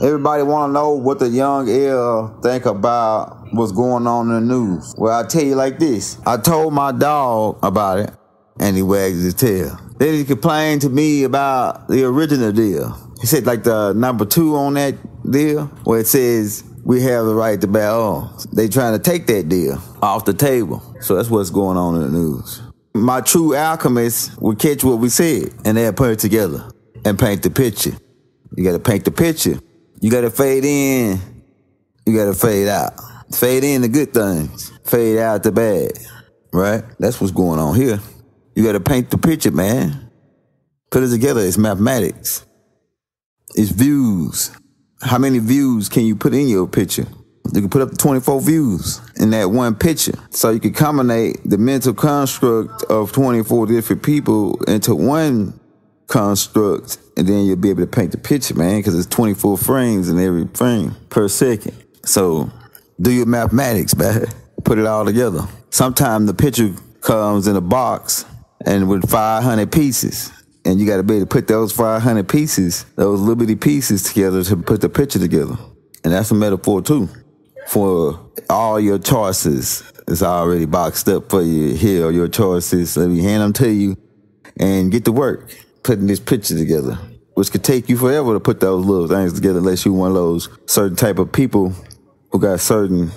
Everybody want to know what the young L think about what's going on in the news. Well, I tell you like this. I told my dog about it, and he wagged his tail. Then he complained to me about the original deal. He said like the number 2 on that deal, where it says we have the right to bear arms. They trying to take that deal off the table. So that's what's going on in the news. My true alchemists would catch what we said, and they'll put it together and paint the picture. You got to paint the picture. You got to fade in. You got to fade out. Fade in the good things. Fade out the bad. Right? That's what's going on here. You got to paint the picture, man. Put it together. It's mathematics. It's views. How many views can you put in your picture? You can put up to 24 views in that one picture. So you can combine the mental construct of 24 different people into one construct, and then you'll be able to paint the picture, man, because it's 24 frames in every frame per second. So do your mathematics, man. Put it all together. Sometimes the picture comes in a box and with 500 pieces. And you got to be able to put those 500 pieces, those little bitty pieces together to put the picture together. And that's a metaphor too. For all your choices, it's already boxed up for you. Here are your choices. Let me hand them to you and get to work putting this picture together, which could take you forever to put those little things together unless you're one of those certain type of people who got certain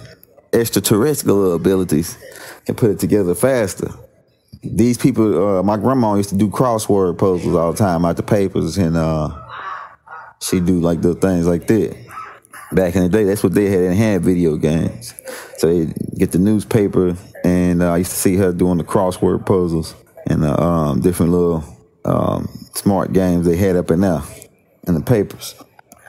extraterrestrial abilities and put it together faster. These people, my grandma used to do crossword puzzles all the time out the papers, and she do like the things like that. Back in the day, that's what they had in hand, video games. So they get the newspaper, and I used to see her doing the crossword puzzles and different little smart games they had up in there in the papers.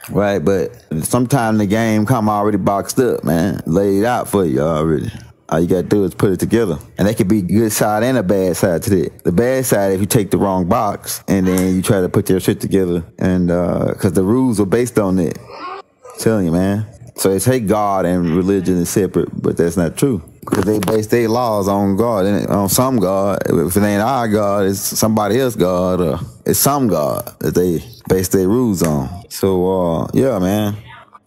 Right, but sometimes the game come already boxed up, man, laid out for you already. All you gotta do is put it together. And that could be a good side and a bad side to that. The bad side, if you take the wrong box and then you try to put your shit together, and because the rules are based on that. I'm telling you, man. So they say God and religion is separate, but that's not true. Because they base their laws on God, on some God. If it ain't our God, it's somebody else's God, or it's some God that they base their rules on. So, yeah, man.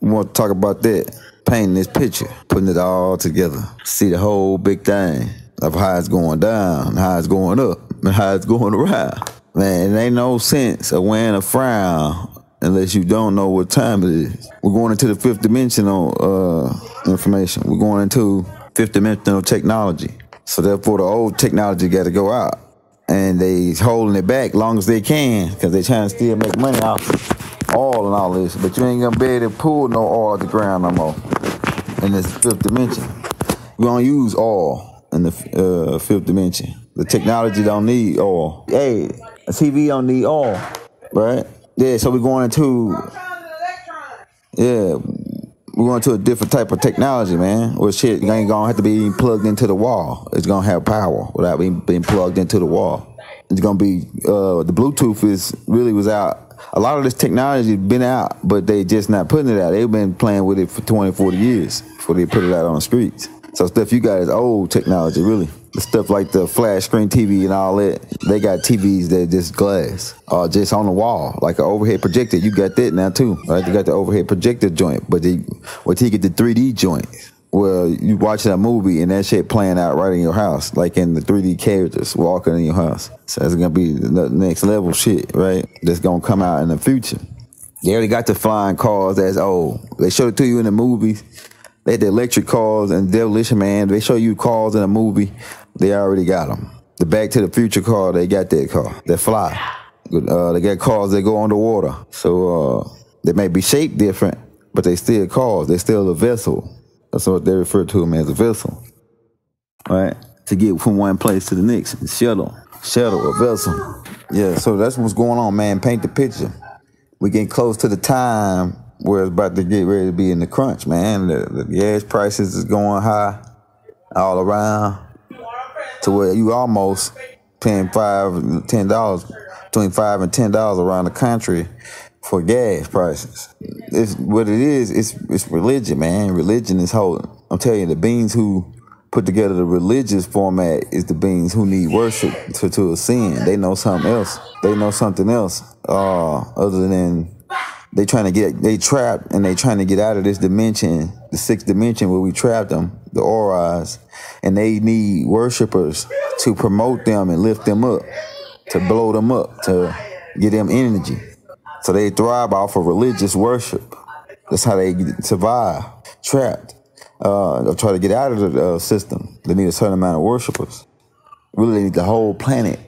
We want to talk about that. Painting this picture, putting it all together. See the whole big thing of how it's going down, how it's going up, and how it's going around. Man, it ain't no sense of wearing a frown unless you don't know what time it is. We're going into the 5th dimensional information. We're going into 5th dimensional technology. So therefore the old technology got to go out. And they holding it back long as they can because they trying to still make money off oil and all this. But you ain't going to be able to pull no oil off the ground no more in this 5th dimension. We don't use oil in the 5th dimension. The technology don't need oil. Hey, a TV don't need oil, right? Yeah, so we're going into, we're going to a different type of technology, man. Where shit ain't gonna have to be plugged into the wall. It's gonna have power without being plugged into the wall. It's gonna be, the Bluetooth was out. A lot of this technology been out, but they just not putting it out. They've been playing with it for 20, 40 years before they put it out on the streets. So stuff you got is old technology, really. The stuff like the flash screen TV and all that, they got TVs that just glass, or just on the wall, like an overhead projector. You got that now too, right? You got the overhead projector joint, but wait till you get the 3D joint. Well, you watching a movie and that shit playing out right in your house, like in the 3D characters walking in your house. So that's gonna be the next level shit, right? That's gonna come out in the future. They already got the flying cars that's old. They showed it to you in the movies. They had the electric cars and Demolition Man. They show you cars in a movie. They already got them. The Back to the Future car, they got that car. They fly. They got cars that go underwater. So they may be shaped different, but they still cars. They still a vessel. That's what they refer to them as, a vessel. Right? To get from one place to the next. Shuttle, a vessel. Yeah, so that's what's going on, man. Paint the picture. We getting close to the time where it's about to get ready to be in the crunch, man. The gas prices is going high all around to where you almost paying $5, $10, between $5 and $10 around the country for gas prices. It's what it is. It's religion, man. Religion is holding. I'm telling you, the beings who put together the religious format is the beings who need worship to ascend. They know something else. They know something else other than They trapped and they trying to get out of this dimension, the sixth dimension where we trapped them, the auras, and they need worshipers to promote them and lift them up, to blow them up, to give them energy. So they thrive off of religious worship. That's how they survive, trapped. They'll try to get out of the system. They need a certain amount of worshipers. Really, they need the whole planet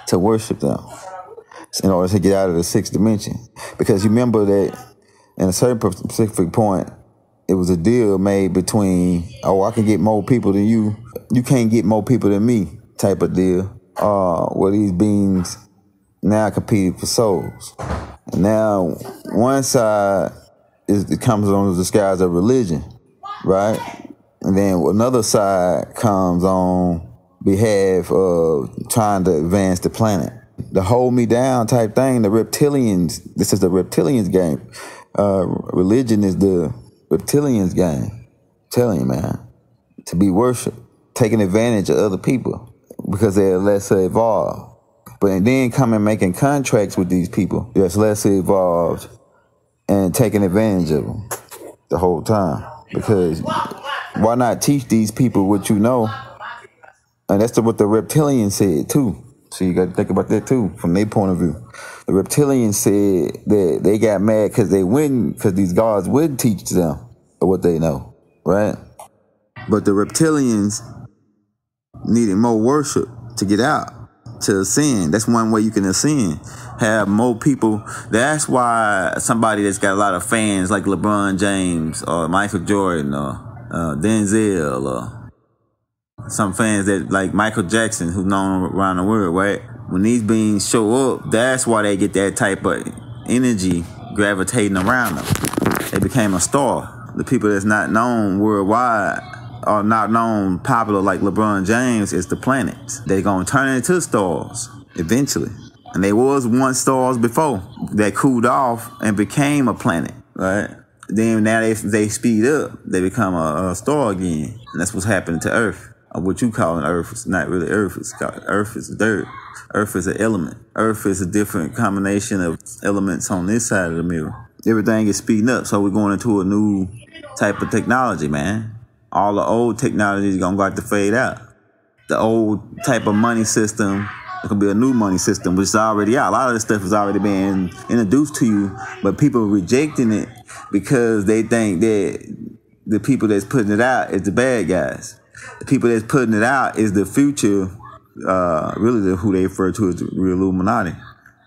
to worship them in order to get out of the sixth dimension. Because you remember that in a certain specific point, it was a deal made between, oh, I can get more people than you. You can't get more people than me type of deal. Where these beings now competing for souls. And now one side it comes on the disguise of religion, right? And then another side comes on behalf of trying to advance the planet. The hold me down type thing, the reptilians, this is the reptilians game. Religion is the reptilians game. I'm telling you, man, to be worshipped, taking advantage of other people because they're lesser evolved. But then coming making contracts with these people that's lesser evolved and taking advantage of them the whole time. Because why not teach these people what you know? And that's what the reptilians said too. So you got to think about that too, from their point of view. The reptilians said that they got mad because these gods wouldn't teach them what they know, right? But the reptilians needed more worship to get out, to ascend. That's one way you can ascend. Have more people. That's why somebody that's got a lot of fans like LeBron James or Michael Jordan or Denzel or some fans that like Michael Jackson, who's known around the world, right? When these beings show up, that's why they get that type of energy gravitating around them. They became a star. The people that's not known worldwide or not known popular like LeBron James is the planets. They're going to turn into stars eventually. And they was once stars before that cooled off and became a planet, right? Then now they speed up, they become a star again. And that's what's happening to Earth. Or what you call an Earth. It's not really Earth. It's called Earth is dirt. Earth is an element. Earth is a different combination of elements on this side of the mirror. Everything is speeding up, so we're going into a new type of technology, man. All the old technology is going to go to fade out. The old type of money system, it could be a new money system, which is already out. A lot of this stuff is already being introduced to you, but people are rejecting it because they think that the people that's putting it out is the bad guys. The people that's putting it out is the future, really who they refer to as the real Illuminati.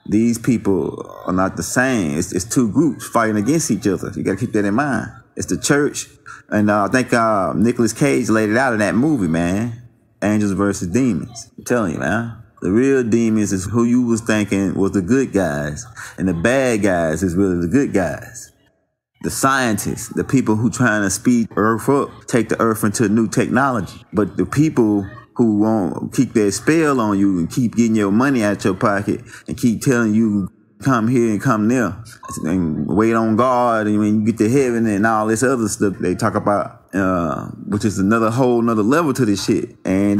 These people are not the same. It's two groups fighting against each other. You got to keep that in mind. It's the church. And I think Nicolas Cage laid it out in that movie, man. Angels versus demons. I'm telling you, man. The real demons is who you was thinking was the good guys. And the bad guys is really the good guys. The scientists, the people who trying to speed Earth up, take the Earth into new technology. But the people who won't keep their spell on you and keep getting your money out your pocket and keep telling you, come here and come there and wait on God and when you get to heaven and all this other stuff they talk about, which is another level to this shit. And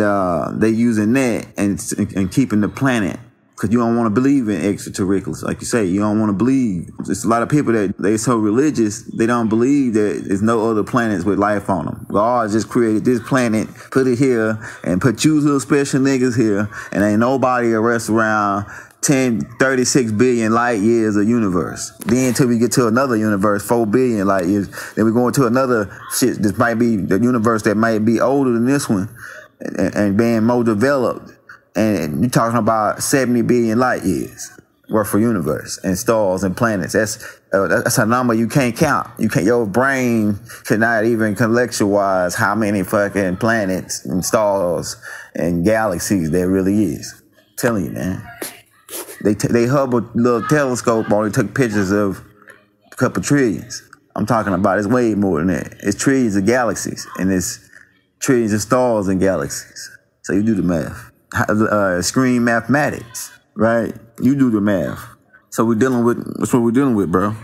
they using that and keeping the planet. Because you don't want to believe in extraterrestrials. Like you say, you don't want to believe. There's a lot of people that they so religious, they don't believe that there's no other planets with life on them. God just created this planet, put it here, and put you little special niggas here, and ain't nobody arrest around 36 billion light years of universe. Then until we get to another universe, 4 billion light years, then we're going to another shit. This might be the universe that might be older than this one and being more developed. And you're talking about 70 billion light years worth of universe and stars and planets. That's a number you can't count. Your brain cannot even conceptualize how many fucking planets and stars and galaxies there really is. I'm telling you, man. They Hubble little telescope only took pictures of a couple trillions. I'm talking about it's way more than that. It's trillions of galaxies and it's trillions of stars and galaxies. So you do the math. Screen mathematics, right? You do the math. So that's what we're dealing with, bro.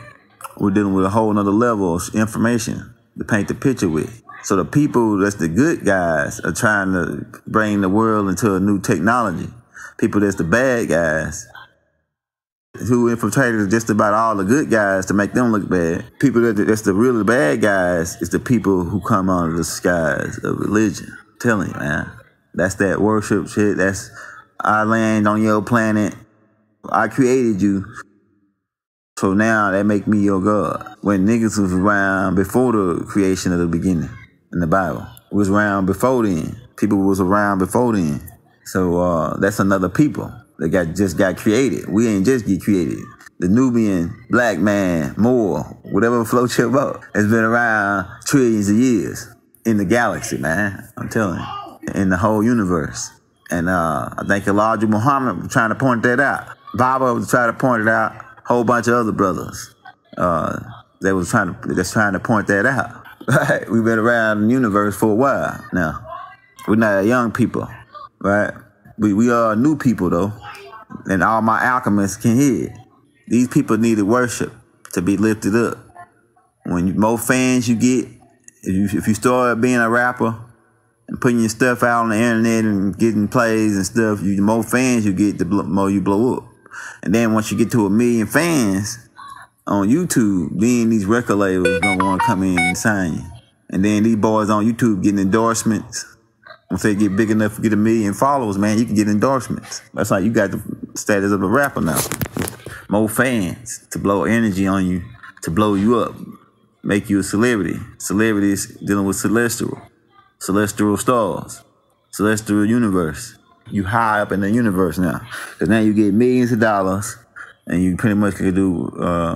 We're dealing with a whole nother level of information to paint the picture with. So the people that's the good guys are trying to bring the world into a new technology. People that's the bad guys who infiltrated just about all the good guys to make them look bad. People that's the really bad guys is the people who come under the skies of religion. I'm telling you, man. That's that worship shit. That's I land on your planet. I created you. So now that make me your God. When niggas was around before the creation of the beginning in the Bible. It was around before then. People was around before then. So that's another people that just got created. We ain't just get created. The Nubian, black man, Moor, whatever floats your boat, has been around trillions of years in the galaxy, man. I'm telling you. In the whole universe. And I think Elijah Muhammad was trying to point that out. Baba was trying to point it out. Whole bunch of other brothers that was trying to point that out. Right? We've been around the universe for a while now. We're not young people, right? We are new people though, and all my alchemists can hear it. These people needed worship to be lifted up. When more fans you get, if you start being a rapper and putting your stuff out on the internet and getting plays and stuff, the more fans you get, the more you blow up. And then once you get to 1 million fans on YouTube, then these record labels gonna want to come in and sign you. And then these boys on YouTube getting endorsements. Once they get big enough to get 1 million followers, man, you can get endorsements. That's like you got the status of a rapper now. More fans to blow energy on you, to blow you up, make you a celebrity. Celebrities dealing with celestial stars, celestial universe. You high up in the universe now. Because now you get millions of dollars and you pretty much can do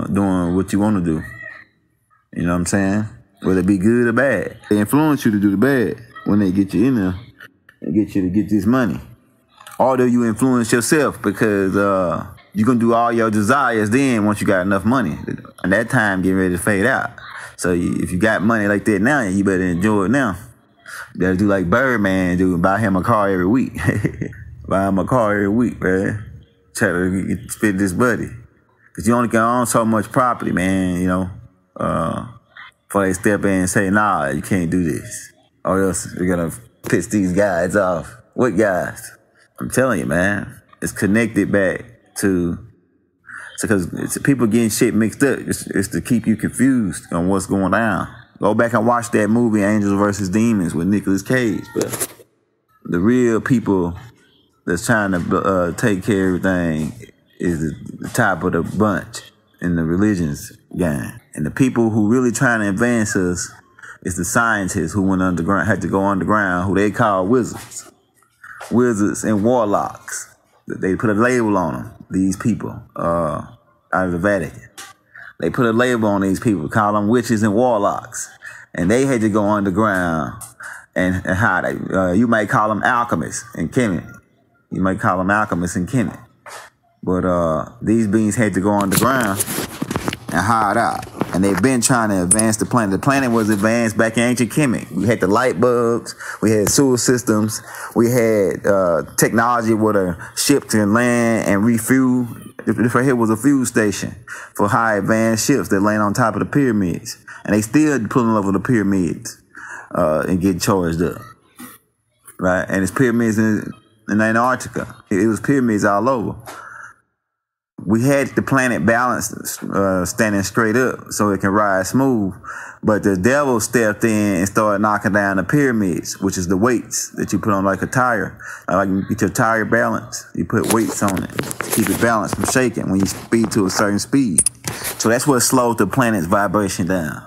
doing what you want to do. You know what I'm saying? Whether it be good or bad. They influence you to do the bad when they get you in there and get you to get this money. Although you influence yourself because you're going to do all your desires then once you got enough money. And that time getting ready to fade out. So if you got money like that now, you better enjoy it now. You better do like Birdman do and buy him a car every week. Buy him a car every week, man. Try to spit this buddy. Because you only can own so much property, man, you know. Before they step in and say, nah, you can't do this. Or else they're going to piss these guys off. What guys? I'm telling you, man. It's connected back to... Because people getting shit mixed up. It's to keep you confused on what's going on. Go back and watch that movie, Angels vs. Demons, with Nicolas Cage. But the real people that's trying to take care of everything is the top of the bunch in the religions game. And the people who really trying to advance us is the scientists who went underground, had to go underground, who they call wizards. Wizards and warlocks. They put a label on them, these people, out of the Vatican. They put a label on these people, call them witches and warlocks. And they had to go underground and hide. You might call them alchemists and chemists. You might call them alchemists and chemists. But these beings had to go underground and hide out. And they've been trying to advance the planet. The planet was advanced back in ancient Kemet. We had the light bulbs. We had sewer systems. We had technology with a ship to land and refuel. This right here was a fuel station for high advanced ships that land on top of the pyramids. And they still pulling over the pyramids and getting charged up. Right? And it's pyramids in Antarctica. It was pyramids all over. We had the planet balanced, standing straight up so it can ride smooth. But the devil stepped in and started knocking down the pyramids, which is the weights that you put on like a tire. Like you get your tire balanced, you put weights on it to keep it balanced from shaking when you speed to a certain speed. So that's what slowed the planet's vibration down.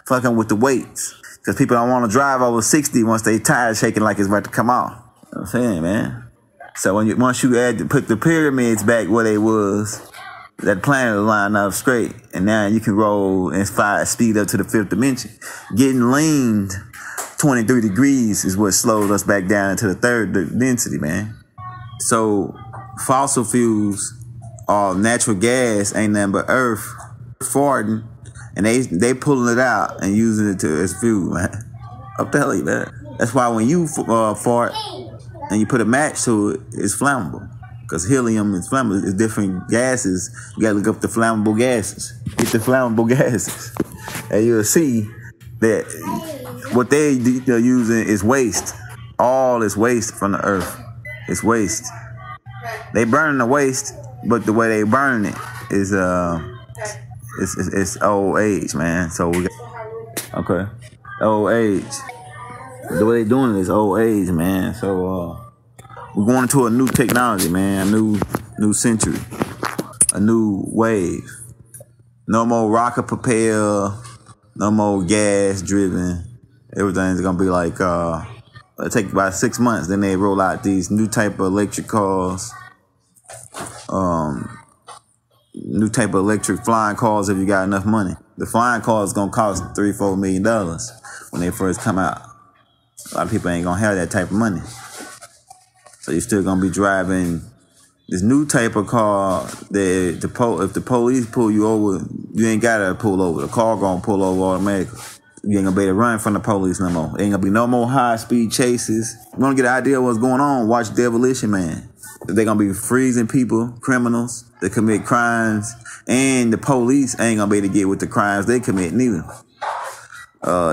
Fucking with the weights. Because people don't want to drive over 60 once they tire shaking like it's about to come off. You know what I'm saying, man? So once you put the pyramids back where they was, that planet will line up straight. And now you can roll and speed up to the 5th dimension. Getting leaned 23 degrees is what slowed us back down into the 3rd density, man. So fossil fuels or natural gas ain't nothing but earth farting. And they pulling it out and using it as fuel, man. I'm telling you, man. That's why when you fart, and you put a match to it, it's flammable. Because helium is flammable. It's different gases. You gotta look up the flammable gases. Get the flammable gases. And you'll see that what they're using is waste. All is waste from the earth. It's waste. They burning the waste, but the way they burning it it's old age, man. So we got, okay, old age. The way they doing it is old age, man. So we're going into a new technology, man. A new century, a new wave. No more rocket propelled, no more gas driven. Everything's gonna be like it'll take about 6 months. Then they roll out these new type of electric cars, new type of electric flying cars if you got enough money. The flying car is gonna cost $3-4 million when they first come out. A lot of people ain't gonna have that type of money. So you're still gonna be driving this new type of car that if the police pull you over, you ain't gotta pull over. The car gonna pull over automatically. You ain't gonna be able to run from the police no more. There ain't gonna be no more high-speed chases. You wanna get an idea of what's going on, watch Demolition Man. They're gonna be freezing people, criminals that commit crimes, and the police ain't gonna be able to get with the crimes they commit neither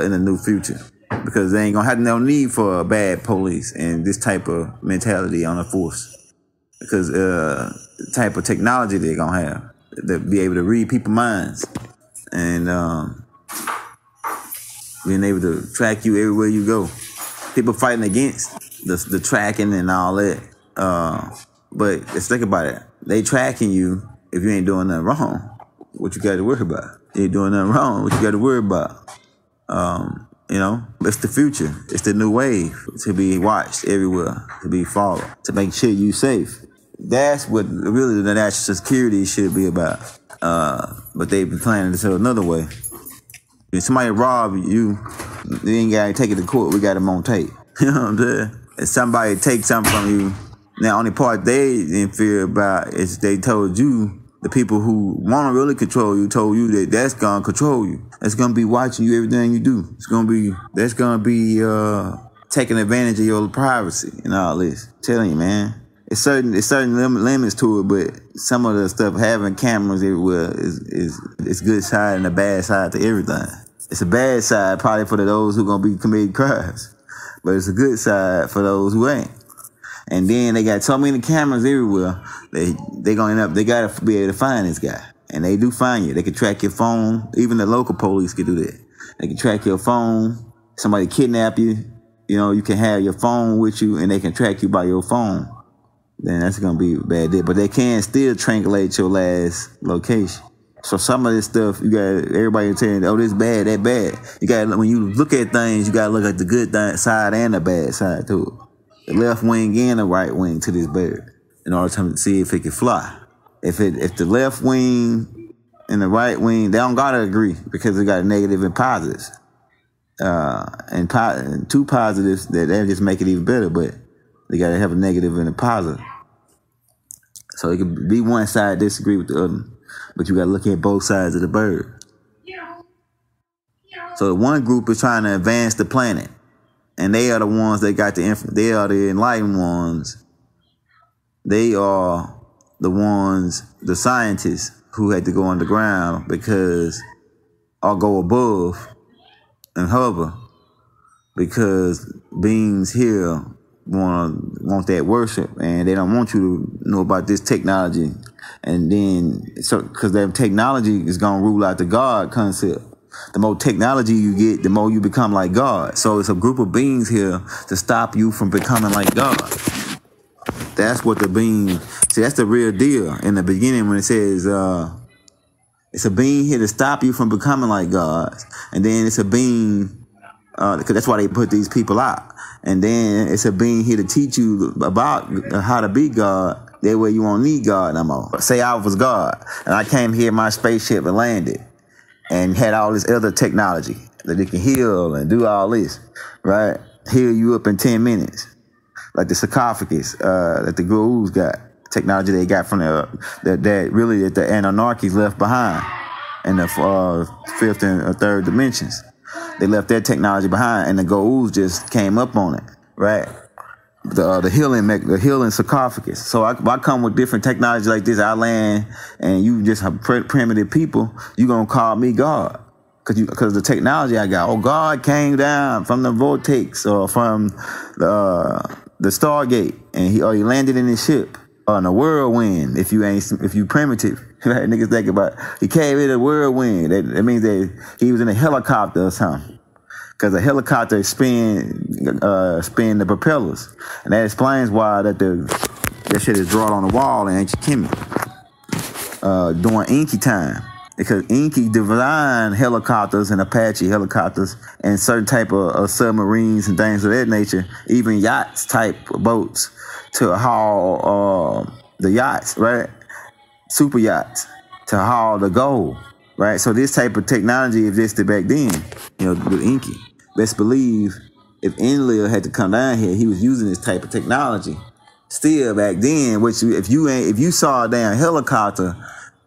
in the new future. Because they ain't gonna have no need for a bad police and this type of mentality on the force. Because the type of technology they're gonna have, they'll be able to read people's minds and being able to track you everywhere you go. People fighting against the tracking and all that. But let's think about it. They tracking you if you ain't doing nothing wrong. What you got to worry about? You ain't doing nothing wrong. What you got to worry about? You know, it's the future. It's the new wave to be watched everywhere, to be followed, to make sure you safe. That's what really the national security should be about. But they've been planning it another way. If somebody rob you, they ain't got to take it to court. We got them on tape. You know what I'm saying? If somebody takes something from you, now only part they in fear about is they told you, the people who want to really control you told you that that's going to control you. That's going to be watching you, everything you do. That's going to be taking advantage of your privacy and all this. I'm telling you, man. It's certain limits to it, but some of the stuff, having cameras everywhere is good side and a bad side to everything. It's a bad side probably for those who gonna be committing crimes, but it's a good side for those who ain't. And then they got so many cameras everywhere, they gotta be able to find this guy. And they do find you. They can track your phone. Even the local police can do that. They can track your phone. Somebody kidnap you. You know, you can have your phone with you and they can track you by your phone. Then that's gonna be a bad deal. But they can still triangulate your last location. So some of this stuff, you got everybody saying, oh, this bad, that bad. You got, when you look at things, you gotta look at the good side and the bad side to it. The left wing and the right wing to this bird in order to see if it can fly. If the left wing and the right wing, they don't gotta agree because they got negative and positives. And two positives that just make it even better, but they gotta have a negative and a positive. So it could be one side disagree with the other, but you gotta look at both sides of the bird. So the one group is trying to advance the planet, and they are the ones that got they are the enlightened ones. They are the ones, the scientists who had to go underground or go above and hover, because beings here want that worship, and they don't want you to know about this technology. And then, because that technology is going to rule out the God concept. The more technology you get, the more you become like God. So it's a group of beings here to stop you from becoming like God. That's what the being, see, that's the real deal in the beginning when it says, it's a being here to stop you from becoming like God. And then it's a being, because that's why they put these people out. And then it's a being here to teach you about how to be God. That way you won't need God no more. Say I was God, and I came here in my spaceship and landed, and had all this other technology that it can heal and do all this, right? Heal you up in 10 minutes. Like the sarcophagus that the Ghouls got. Technology they got from that the Anunnakis left behind in the fifth and third dimensions. They left their technology behind, and the Ghouls just came up on it, right? The healing sarcophagus. So I come with different technology like this. I land, and you just have primitive people. You gonna call me God, because the technology I got. Oh, God came down from the vortex or from the Stargate, and he landed in his ship. in a whirlwind. If you primitive, right? Niggas think about he came in a whirlwind. That means that he was in a helicopter or something. Because a helicopter spin the propellers, and that explains why that shit is drawn on the wall in ancient Kemet during Inky time. Because Inky designed helicopters and Apache helicopters and certain type of submarines and things of that nature, even yachts type boats to haul the yachts, right? Super yachts to haul the gold, right? So this type of technology existed back then, with Inky. Best believe if Enlil had to come down here, he was using this type of technology. Still back then, which if you saw a damn helicopter,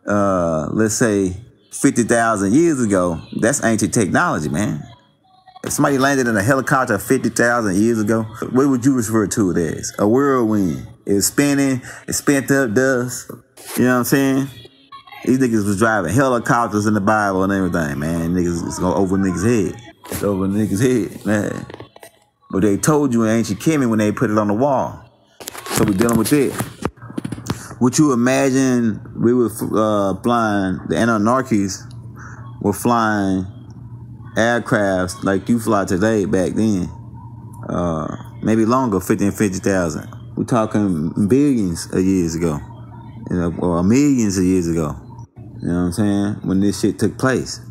let's say 50,000 years ago, that's ancient technology, man. If somebody landed in a helicopter 50,000 years ago, what would you refer to it as? A whirlwind. It's spinning, it's spent up dust. You know what I'm saying? These niggas was driving helicopters in the Bible and everything, man. Niggas is going over niggas' head. It's over niggas' head, man. But they told you in ancient Kemet when they put it on the wall. So we're dealing with it. Would you imagine we were flying, the Anunnakis were flying aircrafts like you fly today back then? Maybe longer, 50 and 50,000. We're talking billions of years ago, or millions of years ago. You know what I'm saying? When this shit took place.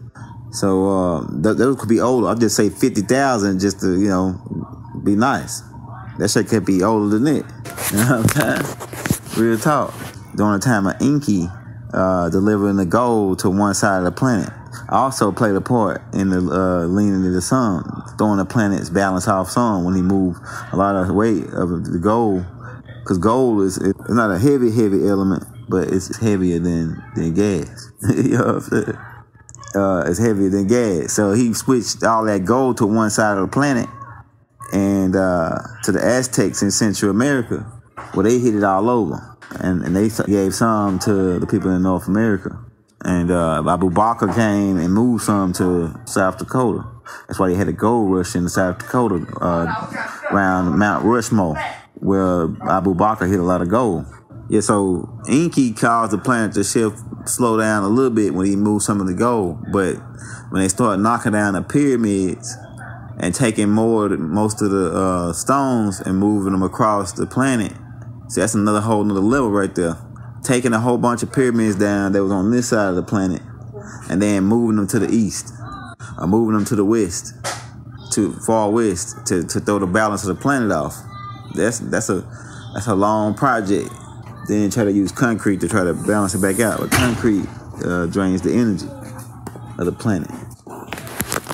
So those could be older. I'll just say 50,000 just to, be nice. That shit could be older than it. You know what I'm saying? Real talk. During the time of Inky delivering the gold to one side of the planet. I also played a part in the leaning of the sun, throwing the planet's balance off sun when he moved a lot of the weight of the gold. Because gold is not a heavy element, but it's heavier than gas. You know what I'm saying? It's heavier than gas. So he switched all that gold to one side of the planet and to the Aztecs in Central America, where they hit it all over. And they gave some to the people in North America. And Abu Bakr came and moved some to South Dakota. That's why they had a gold rush in South Dakota around Mount Rushmore, where Abu Bakr hit a lot of gold. Yeah, so Inky caused the planet to slow down a little bit when he moved some of the gold. But when they started knocking down the pyramids and taking most of the stones and moving them across the planet, see, that's another whole nother level right there. Taking a whole bunch of pyramids down that was on this side of the planet and then moving them to the east or moving them to the west, to far west to throw the balance of the planet off. That's a long project. Then try to use concrete to try to balance it back out. But concrete drains the energy of the planet.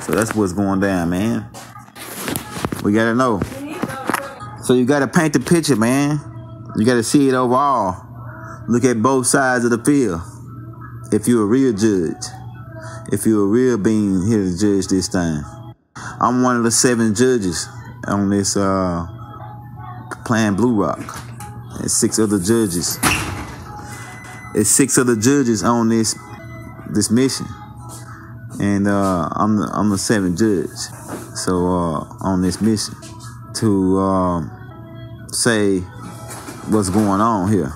So that's what's going down, man. We gotta know. So you gotta paint the picture, man. You gotta see it overall. Look at both sides of the field. If you're a real judge. If you're a real being here to judge this thing. I'm one of the 7 judges on this Plan Blue Rock. There's 6 other judges. There's 6 other judges on this mission. And I'm the 7th judge. So on this mission to say what's going on here,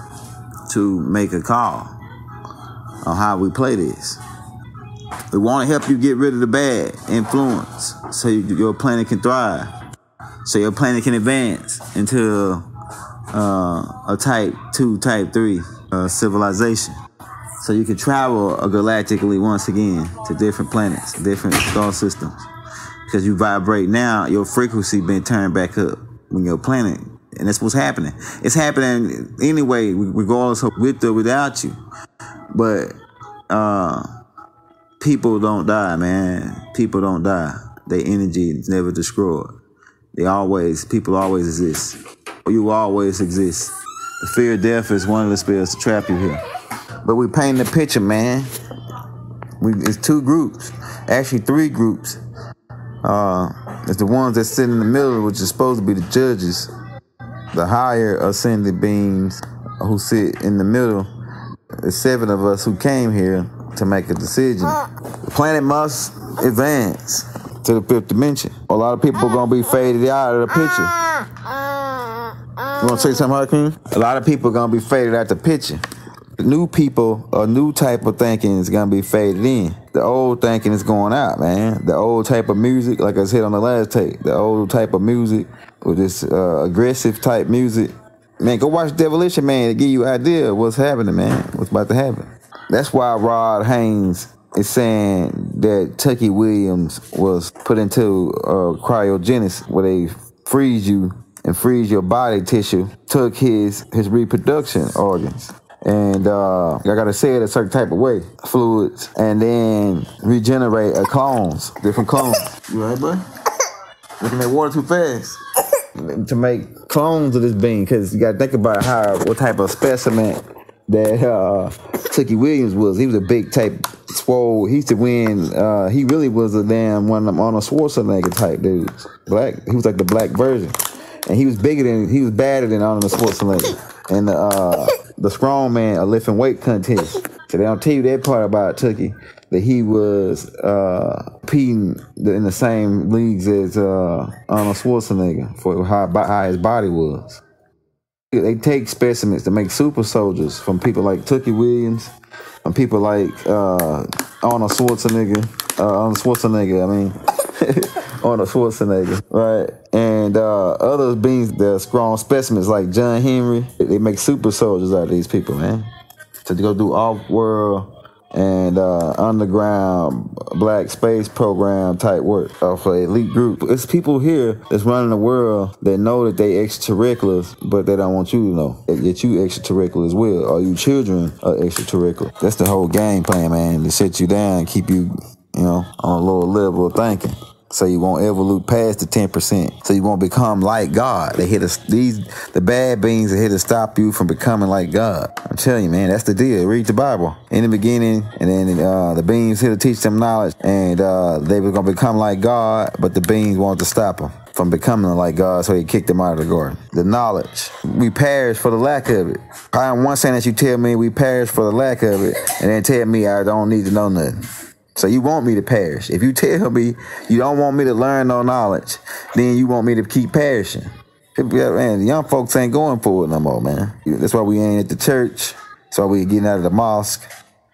to make a call on how we play this. We want to help you get rid of the bad influence so your planet can thrive, so your planet can advance into a type 2, type 3 civilization. So you can travel galactically once again to different planets, different star systems. Because you vibrate now, your frequency been turned back up when your planet. And that's what's happening. It's happening anyway, regardless of with or without you. But people don't die, man. People don't die. Their energy is never destroyed. People always exist. You always exist. The fear of death is one of the spells to trap you here. But we paint the picture, man. It's 2 groups. Actually 3 groups. It's the ones that sit in the middle, which is supposed to be the judges. The higher ascended beings who sit in the middle. There's 7 of us who came here to make a decision. The planet must advance to the 5th dimension. A lot of people are going to be faded out of the picture. You want to say something, Hakeem? A lot of people are going to be faded out the picture. New people, a new type of thinking is going to be faded in. The old thinking is going out, man. The old type of music, like I said on the last tape, the old type of music with this aggressive type music. Man, go watch Demolition Man to give you an idea of what's happening, man, what's about to happen. That's why Rod Haynes is saying that Tucky Williams was put into cryogenics, where they freeze you and freeze your body tissue, took his reproduction organs. And I gotta say it a certain type of way, fluids, and then regenerate clones, different clones. You all right, bud? Looking at water too fast. To make clones of this being, because you gotta think about what type of specimen that Tucky Williams was. He was a big type, swole. He used to win. He really was a damn one of them Arnold Schwarzenegger type dudes. Black. He was like the black version, and he was badder than Arnold Schwarzenegger. And the strong man, a lifting weight contest. So they don't tell you that part about Tucky, that he was competing in the same leagues as Arnold Schwarzenegger for how his body was. They take specimens to make super soldiers from people like Tucky Williams, from people like Arnold Schwarzenegger, Arnold Schwarzenegger, right? And other beings, they're strong specimens like John Henry. They make super soldiers out of these people, man. So they go do off-world and underground black space program type work for an elite group. It's people here that's running the world that know that they extraterrestrials, but they don't want you to know that you extraterrestrial as well, or you children are extraterrestrial. That's the whole game plan, man, to set you down, keep you, on a lower level of thinking. So you won't evolve past the 10%. So you won't become like God. They the bad beings are here to stop you from becoming like God. I'm telling you, man, that's the deal. Read the Bible. In the beginning, and then the beings here to teach them knowledge, and they were gonna become like God, but the beings wanted to stop them from becoming like God, so he kicked them out of the garden. The knowledge. We perish for the lack of it. I am one saying that you tell me we perish for the lack of it, and then tell me I don't need to know nothing. So you want me to perish. If you tell me you don't want me to learn no knowledge, then you want me to keep perishing. Man, the young folks ain't going for it no more, man. That's why we ain't at the church. That's why we getting out of the mosque.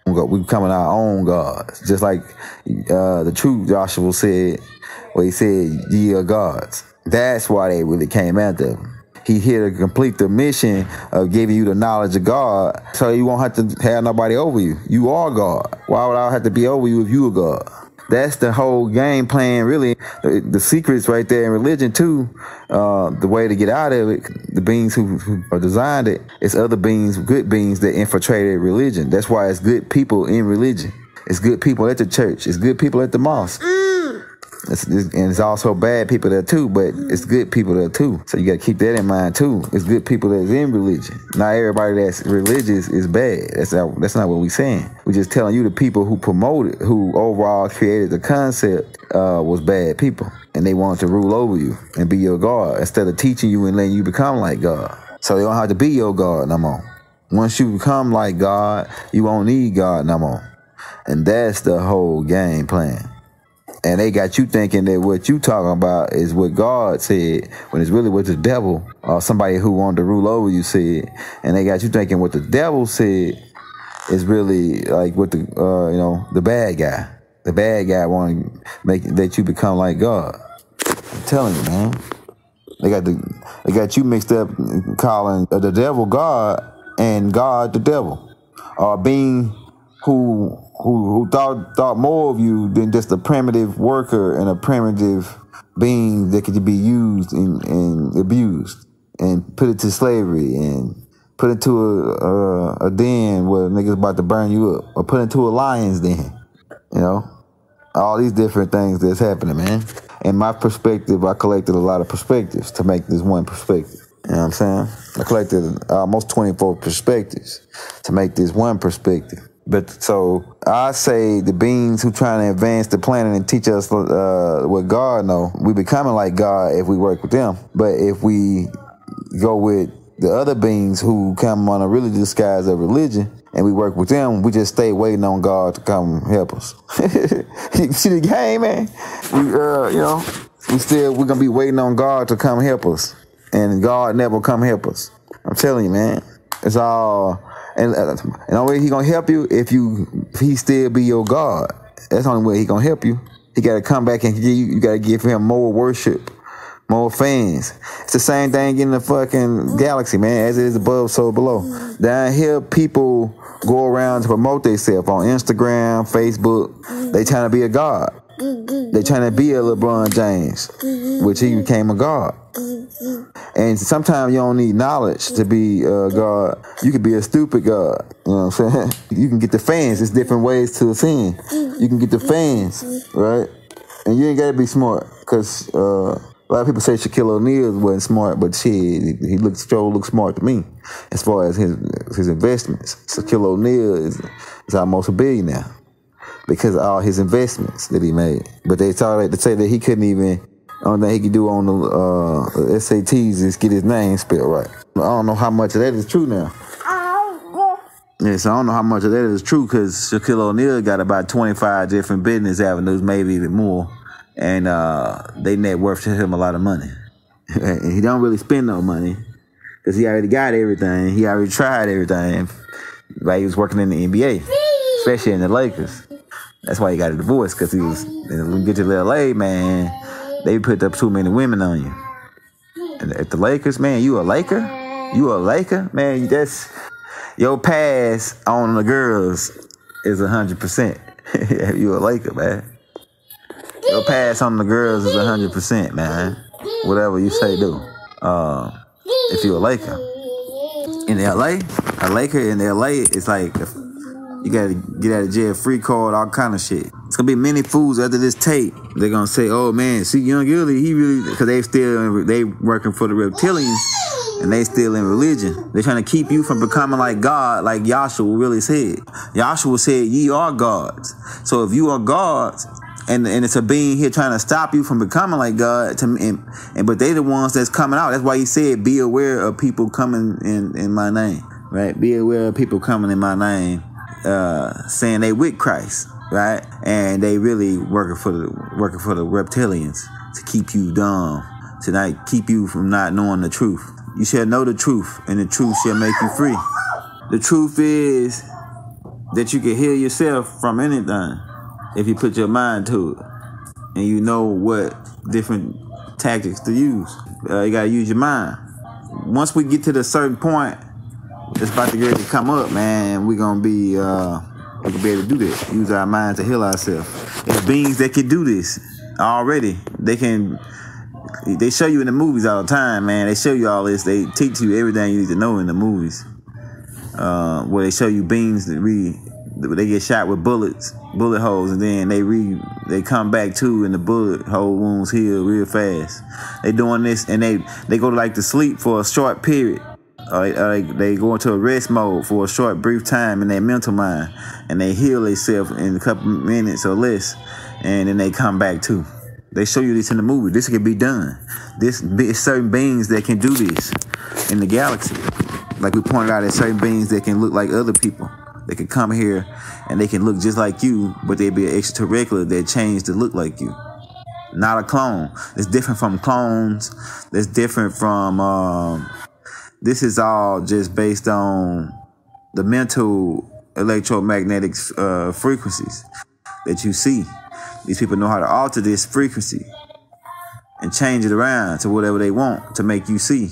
We becoming our own gods. Just like the true Joshua said, where he said, ye are gods. That's why they really came after him. He here to complete the mission of giving you the knowledge of God, so you won't have to have nobody over you. You are God. Why would I have to be over you if you are God? That's the whole game plan, really. The secret's right there in religion, too. The way to get out of it, the beings who designed it, it's other beings, good beings that infiltrated religion. That's why it's good people in religion. It's good people at the church. It's good people at the mosque. And it's also bad people there too, but it's good people there too. So you got to keep that in mind too. It's good people that's in religion. Not everybody that's religious is bad. That's not what we're saying. We're just telling you the people who promoted, who overall created the concept, was bad people. And they wanted to rule over you and be your God instead of teaching you and letting you become like God. So they don't have to be your God no more. Once you become like God, you won't need God no more. And that's the whole game plan. And they got you thinking that what you talking about is what God said, when it's really what the devil or somebody who wanted to rule over you said. And they got you thinking what the devil said is really like what the bad guy. The bad guy want to make that you become like God. I'm telling you, man. They got you mixed up calling the devil God and God the devil, or being who thought more of you than just a primitive worker and a primitive being that could be used and abused and put it to slavery and put it to a den where niggas about to burn you up, or put it to a lion's den. All these different things that's happening, man. In my perspective, I collected a lot of perspectives to make this one perspective. You know what I'm saying? I collected almost 24 perspectives to make this one perspective. But so I say the beings who trying to advance the planet and teach us what God know, we becoming like God if we work with them. But if we go with the other beings who come on a really disguise of religion and we work with them, we just stay waiting on God to come help us. You see the game, man? We're gonna be waiting on God to come help us. and God never come help us. I'm telling you, man. It's all, and the only way he gonna help you if he still be your God. That's the only way he gonna help you. He gotta come back and you gotta give him more worship, more fans. It's the same thing in the fucking galaxy, man. As it is above, so below. Down here, people go around to promote themselves on Instagram, Facebook. They trying to be a god. They trying to be a LeBron James, which he became a god. And sometimes you don't need knowledge to be a god. You could be a stupid god. You know what I'm saying? You can get the fans. There's different ways to sin. You can get the fans, right? And you ain't got to be smart, because a lot of people say Shaquille O'Neal wasn't smart, but shit, he looks smart to me as far as his investments. Shaquille O'Neal is almost a billionaire because of all his investments that he made. But they started to say that he couldn't even, only thing he could do on the SATs is get his name spelled right. I don't know how much of that is true now. Yes, I don't know how much of that is true, because Shaquille O'Neal got about 25 different business avenues, maybe even more. And they net worth to him a lot of money. And he don't really spend no money because he already got everything. He already tried everything. Like he was working in the NBA, especially in the Lakers. That's why he got a divorce, because he was, when you get to LA, man, they put up too many women on you. And at the Lakers, man, you a Laker? You a Laker? Man, that's, your pass on the girls is 100%. You a Laker, man. Your pass on the girls is 100%, man. Whatever you say, do. If you a Laker. In LA, a Laker in LA, it's like, you gotta get out of jail free card, all kind of shit. It's gonna be many fools after this tape. They're gonna say, oh man, see Young Illy, he really, because they working for the reptilians, and they still in religion. They're trying to keep you from becoming like God, like Yahshua really said. Yahshua said, ye are gods. So if you are gods, and it's a being here trying to stop you from becoming like God, but they the ones that's coming out. That's why he said, be aware of people coming in my name, right? Be aware of people coming in my name, saying they with Christ, right? And they really working for the reptilians to keep you dumb, to not keep you from not knowing the truth. You shall know the truth, and the truth shall make you free. The truth is that you can heal yourself from anything if you put your mind to it, and you know what different tactics to use. You gotta use your mind. Once we get to the certain point, it's about to get ready to come up, man. We gonna be, we can be able to do that. Use our mind to heal ourselves. There's beings that can do this already. They show you in the movies all the time, man. They show you all this. They teach you everything you need to know in the movies. Where they show you beings that they get shot with bullet holes, and then they come back too, and the bullet hole wounds heal real fast. They doing this, and they go to sleep for a short period. They go into a rest mode for a short, brief time in their mental mind, and they heal themselves in a couple minutes or less, and then they come back too. They show you this in the movie. This can be done. There's certain beings that can do this in the galaxy. Like we pointed out, there's certain beings that can look like other people. They can come here and they can look just like you, but they be an extraterrestrial that changed to look like you. Not a clone. It's different from clones. It's different from, this is all just based on the mental electromagnetic frequencies that you see. These people know how to alter this frequency and change it around to whatever they want to make you see.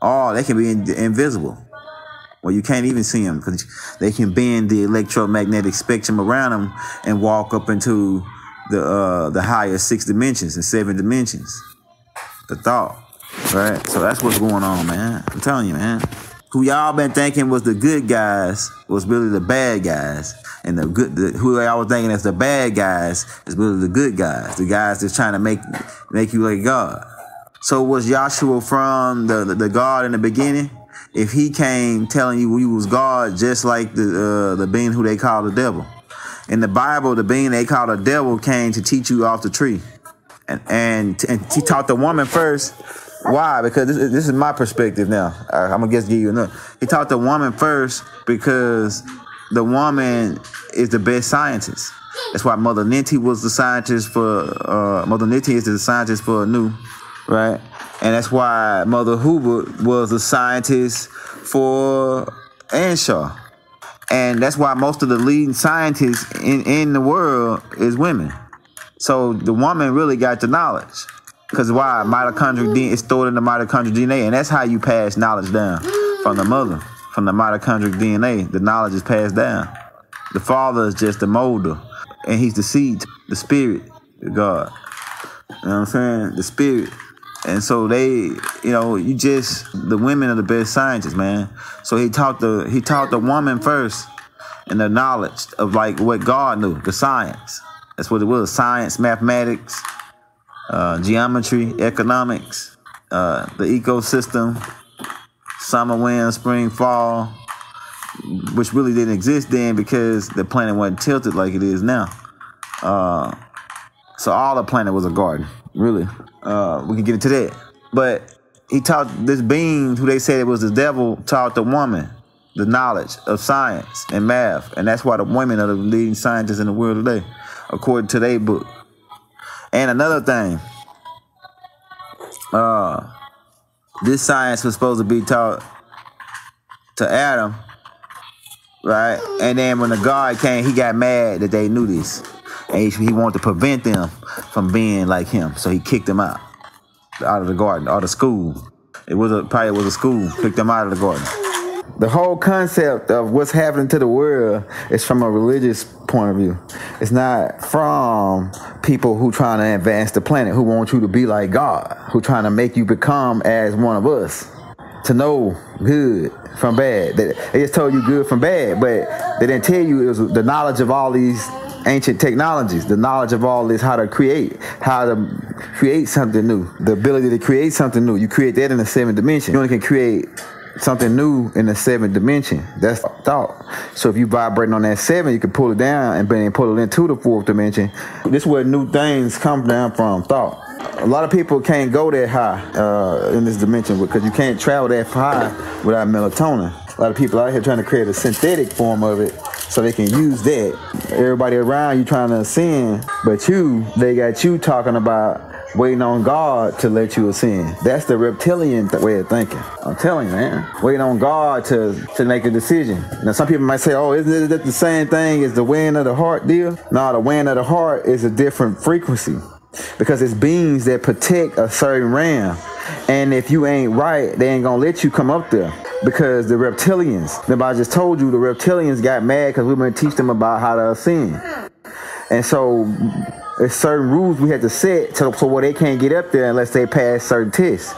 Or they can be invisible. Well, you can't even see them because they can bend the electromagnetic spectrum around them and walk up into the higher 6 dimensions and 7 dimensions. The thought, right? So that's what's going on, man. I'm telling you, man. Who y'all been thinking was the good guys was really the bad guys, and who y'all was thinking as the bad guys is really the good guys, the guys that's trying to make you like God. So was Yahshua from the God in the beginning? If he came telling you you was God, just like the being who they call the devil. In the Bible, the being they call the devil came to teach you off the tree. And he taught the woman first. Why? Because this is my perspective now. I'm going to just give you another. He taught the woman first because the woman is the best scientist. That's why Mother Ninti was the scientist for, Mother Ninti is the scientist for Anu, right? And that's why Mother Hoover was a scientist for Anshaw. And that's why most of the leading scientists in the world is women. So the woman really got the knowledge. Because why? Mitochondrial DNA is stored in the mitochondrial DNA. And that's how you pass knowledge down from the mother. From the mitochondrial DNA, the knowledge is passed down. The father is just the molder. And he's the seed, the spirit of God. You know what I'm saying? The spirit. And so they, the women are the best scientists, man. So he taught the woman first in the knowledge of like what God knew, the science. That's what it was: science, mathematics, geometry, economics, the ecosystem, summer, winter, spring, fall, which really didn't exist then because the planet wasn't tilted like it is now. So all the planet was a garden, really. We can get into that. But he taught this being, who they said it was the devil, taught the woman the knowledge of science and math. And that's why the women are the leading scientists in the world today, according to their book. And another thing, this science was supposed to be taught to Adam, right? And then when the God came, he got mad that they knew this. And he wanted to prevent them from being like him. So he kicked them out of the garden, out of school. It was a school, kicked them out of the garden. The whole concept of what's happening to the world is from a religious point of view. It's not from people who trying to advance the planet, who want you to be like God, who trying to make you become as one of us, to know good from bad. They just told you good from bad, but they didn't tell you it was the knowledge of all these ancient technologies, the knowledge of all this, how to create something new, the ability to create something new. You create that in the seventh dimension. You only can create something new in the seventh dimension. That's thought. So if you vibrating on that 7, you can pull it down and then pull it into the 4th dimension. This is where new things come down from, thought. A lot of people can't go that high in this dimension because you can't travel that high without melatonin. A lot of people out here trying to create a synthetic form of it so they can use that. Everybody around you trying to ascend, but they got you talking about waiting on God to let you ascend. That's the reptilian way of thinking. I'm telling you, man. Waiting on God to make a decision. Now, some people might say, oh, isn't it the same thing as the weighing of the heart deal? No, the weighing of the heart is a different frequency because it's beings that protect a certain realm. And if you ain't right, they ain't gonna let you come up there. Because the reptilians, remember I just told you, the reptilians got mad because we were going to teach them about how to ascend. And so there's certain rules we had to set so where they can't get up there unless they pass certain tests.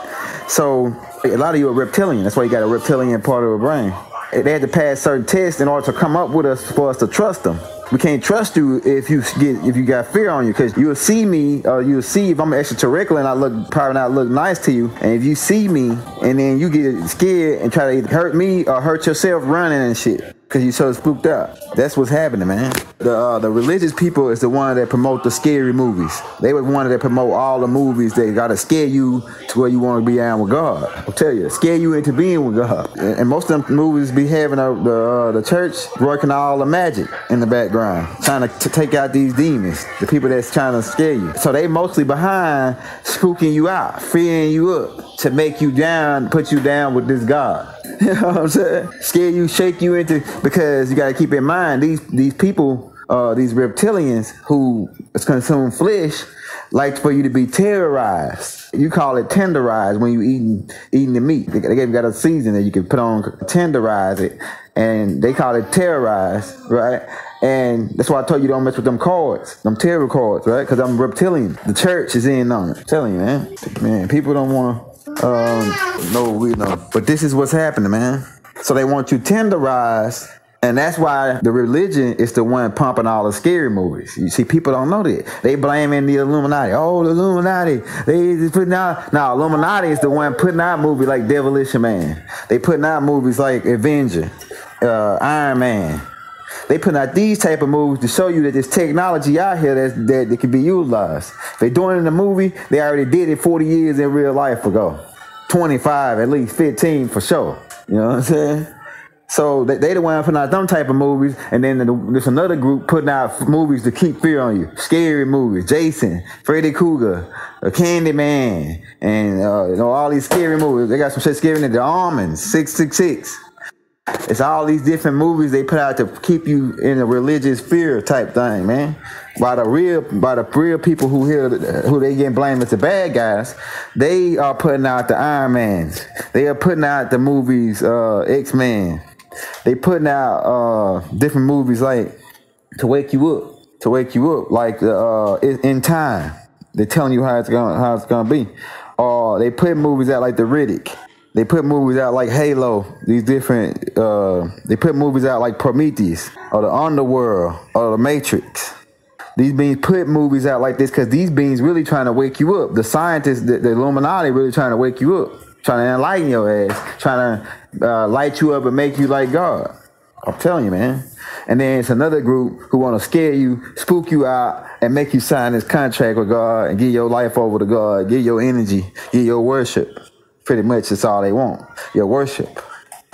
So a lot of you are reptilian. That's why you got a reptilian part of the brain. They had to pass certain tests in order to come up with us for us to trust them. We can't trust you if you got fear on you, because you'll see me, or you'll see if I'm extraterrestrial and I probably not look nice to you. And if you see me and then you get scared and try to either hurt me or hurt yourself running and shit, because you so spooked out. That's what's happening, man. The religious people is the one that promote the scary movies. They were one that promote all the movies that gotta scare you to where you want to be down with God. I'll tell you, scare you into being with God. And most of them movies be having the church working all the magic in the background, trying to take out these demons, the people that's trying to scare you. So they mostly behind spooking you out, fearing you up to make you down, put you down with this God. You know what I'm saying? Scare you, shake you into, because you got to keep in mind, these people, these reptilians who consume flesh, like for you to be terrorized. You call it tenderized when you eating the meat. They got a season that you can put on, tenderize it, and they call it terrorized, right? And that's why I told you don't mess with them cards, them tarot cards, right? Because I'm reptilian. The church is in on it. I'm telling you, man, people don't want to. No, we know. But this is what's happening, man. So they want you tenderized, and that's why the religion is the one pumping all the scary movies. You see, people don't know that. They blaming the Illuminati. Oh, the Illuminati. They putting out. Now, Illuminati is the one putting out movies like Demolition Man. They putting out movies like Avenger, Iron Man. They putting out these type of movies to show you that there's technology out here that can be utilized. They doing it in the movie. They already did it 40 years in real life ago. 25, at least 15 for sure. You know what I'm saying? So they the one putting out them type of movies, and then there's another group putting out movies to keep fear on you. Scary movies, Jason, Freddy Krueger, Candyman, and all these scary movies. They got some shit scary in The Almonds, 666. It's all these different movies they put out to keep you in a religious fear type thing, man. By the real people who they getting blamed as the bad guys, they are putting out the Iron Mans. They are putting out the movies X-Men. They putting out different movies like to wake you up, like In Time. They're telling you how it's gonna be. Or they put movies out like The Riddick. They put movies out like Halo. These different. They put movies out like Prometheus or The Underworld or The Matrix. These beings put movies out like this because these beings really trying to wake you up. The scientists, the Illuminati, really trying to wake you up, trying to enlighten your ass, trying to light you up and make you like God. I'm telling you, man. And then it's another group who want to scare you, spook you out, and make you sign this contract with God and give your life over to God, give your energy, give your worship. Pretty much that's all they want, your worship.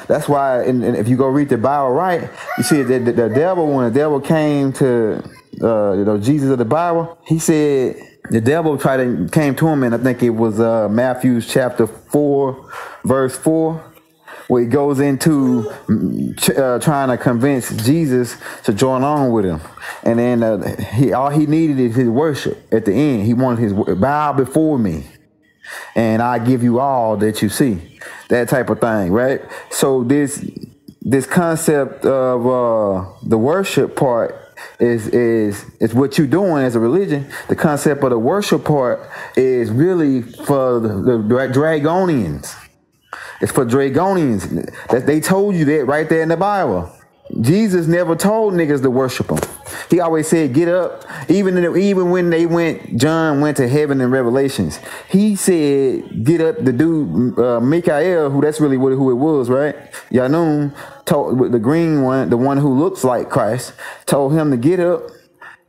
That's why, and if you go read the Bible right, you see that the devil, when the devil came to Jesus of the Bible, he said the devil came to him, and I think it was Matthew chapter 4, verse 4, where he goes into trying to convince Jesus to join on with him. And then all he needed is his worship at the end. He wanted his bow before me, and I give you all that you see. That type of thing, right? So this concept of the worship part is what you're doing as a religion. The concept of the worship part is really for the Dragonians. It's for Dragonians. That they told you that right there in the Bible. Jesus never told niggas to worship him. He always said, get up. Even when John went to heaven in Revelations, he said, get up. The dude, Michael, that's really who it was, right? Yanun, told the green one, the one who looks like Christ, told him to get up,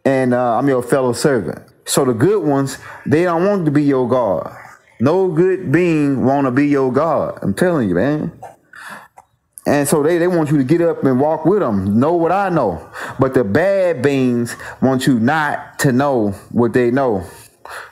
and I'm your fellow servant. So the good ones, they don't want to be your God. No good being want to be your God. I'm telling you, man. And so they want you to get up and walk with them. Know what I know. But the bad beings want you not to know what they know.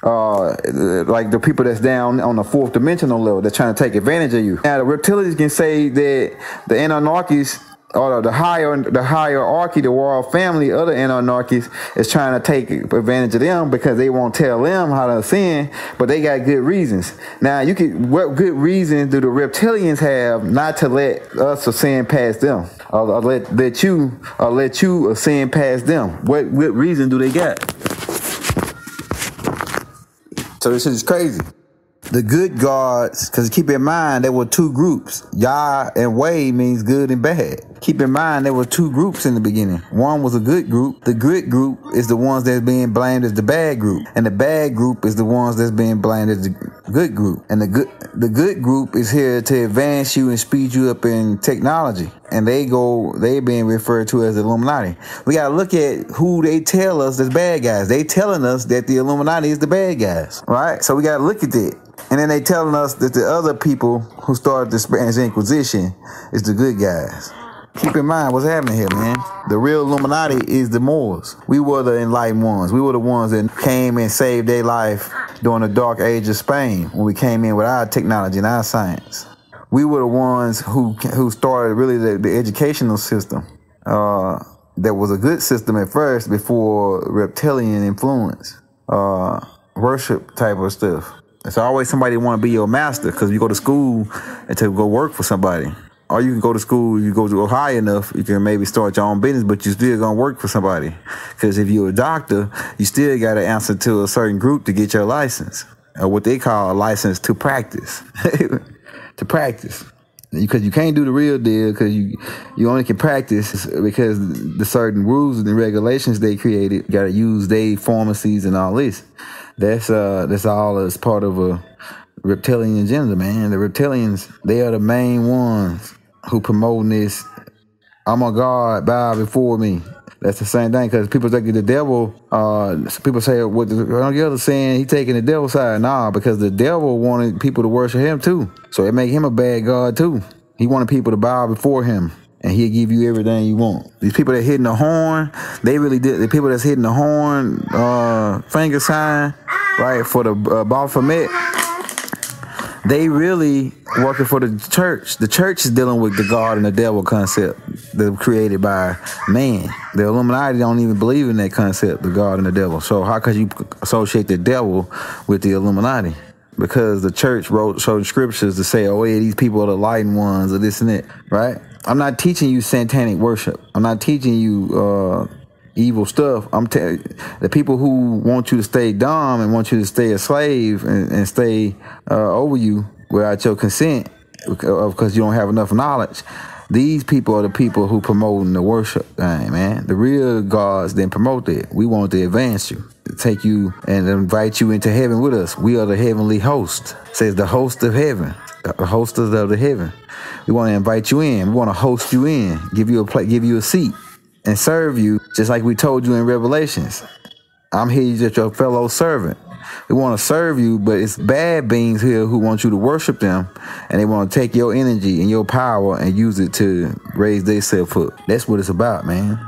Like the people that's down on the fourth dimensional level, they're trying to take advantage of you. Now the reptilians can say that the Anunnakis, or the hierarchy, the royal family, other Anunnakis is trying to take advantage of them because they won't tell them how to ascend, but they got good reasons. Now, what good reasons do the reptilians have not to let us ascend past them, or let you ascend past them? What reason do they got? So this shit is crazy. The good gods, because keep in mind, there were two groups. Yah and Wei means good and bad. Keep in mind, there were two groups in the beginning. One was a good group. The good group is the ones that's being blamed as the bad group. And the bad group is the ones that's being blamed as the good group. And the good group is here to advance you and speed you up in technology. And they being referred to as the Illuminati. We got to look at who they tell us is bad guys. They telling us that the Illuminati is the bad guys, right? So we got to look at that. And then they telling us that the other people who started the Spanish Inquisition is the good guys. Keep in mind what's happening here, man. The real Illuminati is the Moors. We were the enlightened ones. We were the ones that came and saved their life during the dark age of Spain when we came in with our technology and our science. We were the ones who started really the educational system. That was a good system at first before reptilian influence, worship type of stuff. It's always somebody want to be your master, because you go to school and to go work for somebody. Or you can go to school, you go high enough, you can maybe start your own business, but you still gonna work for somebody. Because if you're a doctor, you still got to answer to a certain group to get your license, or what they call a license to practice. To practice. Because you can't do the real deal, because you only can practice because the certain rules and regulations they created. You got to use their pharmacies and all this. That's all as part of a reptilian agenda, man. The reptilians, they are the main ones who promoting this. I'm a God, bow before me. That's the same thing, because people think the devil, people say, what the other saying, he taking the devil's side. Nah, because the devil wanted people to worship him too. So it make him a bad God too. He wanted people to bow before him and he'll give you everything you want. These people that hitting the horn, they really did. The people that's hitting the horn, finger sign, right, for the Baphomet, they really working for the church. The church is dealing with the God and the devil concept that was created by man. The Illuminati don't even believe in that concept, the God and the devil. So how could you associate the devil with the Illuminati? Because the church wrote certain scriptures to say, oh, yeah, these people are the enlightened ones or this and that, right? I'm not teaching you satanic worship. I'm not teaching you evil stuff. I'm telling you, the people who want you to stay dumb and want you to stay a slave and stay over you without your consent because you don't have enough knowledge. These people are the people who promoting the worship thing, man. The real gods didn't promote that. We want to advance you, to take you and invite you into heaven with us. We are the heavenly host. It says the host of heaven, the hostess of the heaven. We want to invite you in. We want to host you in, give you a place, give you a seat, and serve you just like we told you in Revelations. I'm here just your fellow servant. We want to serve you, but it's bad beings here who want you to worship them, and they want to take your energy and your power and use it to raise their self up. That's what it's about, man.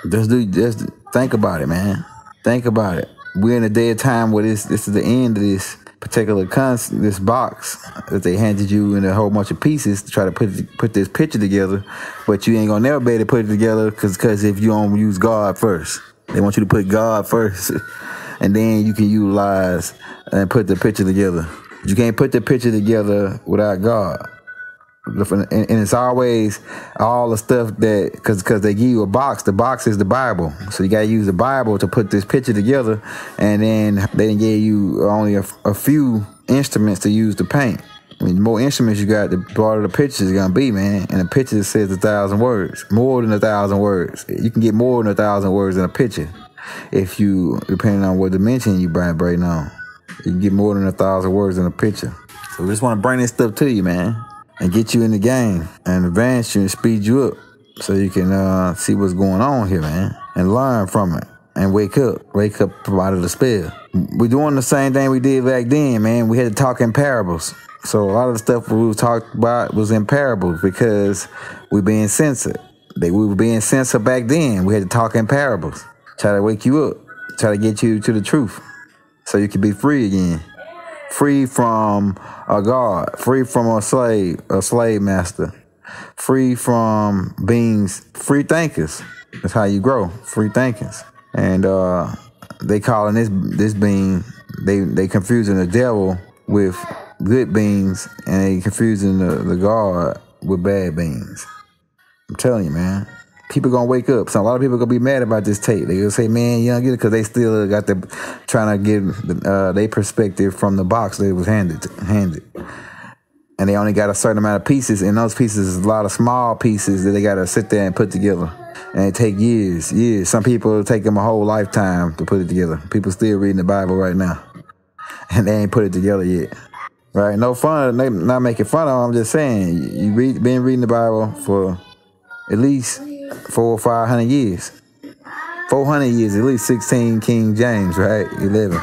Just think about it, man. Think about it. We're in a day of time where this is the end of this particular this box that they handed you in a whole bunch of pieces to try to put this picture together, but you ain't gonna never be able to put it together because if you don't use God first. They want you to put God first, and then you can utilize and put the picture together. You can't put the picture together without God. And it's always all the stuff that, because they give you a box. The box is the Bible. So you got to use the Bible to put this picture together. And then they didn't give you only a few instruments to use to paint. I mean, the more instruments you got, the broader the picture is going to be, man. And the picture says 1,000 words. More than 1,000 words. You can get more than 1,000 words in a picture if you, depending on what dimension you vibrating on. You can get more than 1,000 words in a picture. So we just want to bring this stuff to you, man, and get you in the game and advance you and speed you up so you can see what's going on here, man, and learn from it and wake up out of the spell. We're doing the same thing we did back then, man. We had to talk in parables. So a lot of the stuff we talked about was in parables because we being censored. We were being censored back then. We had to talk in parables, try to wake you up, try to get you to the truth so you can be free again. Free from a God, free from a slave master, free from beings, free thinkers. That's how you grow, free thinkers. And they calling this being, they confusing the devil with good beings, and they confusing the God with bad beings. I'm telling you, man. People gonna wake up. So a lot of people gonna be mad about this tape. They gonna say, "Man, you don't get it," because they still got trying to get their perspective from the box that was handed, and they only got a certain amount of pieces. And those pieces is a lot of small pieces that they gotta sit there and put together, and it take years. Some people take them a whole lifetime to put it together. People still reading the Bible right now, and they ain't put it together yet. Right? No fun. Not making fun of them. I'm just saying, been reading the Bible for at least 400 or 500 years. 400 years, at least 16 King James, right? 11.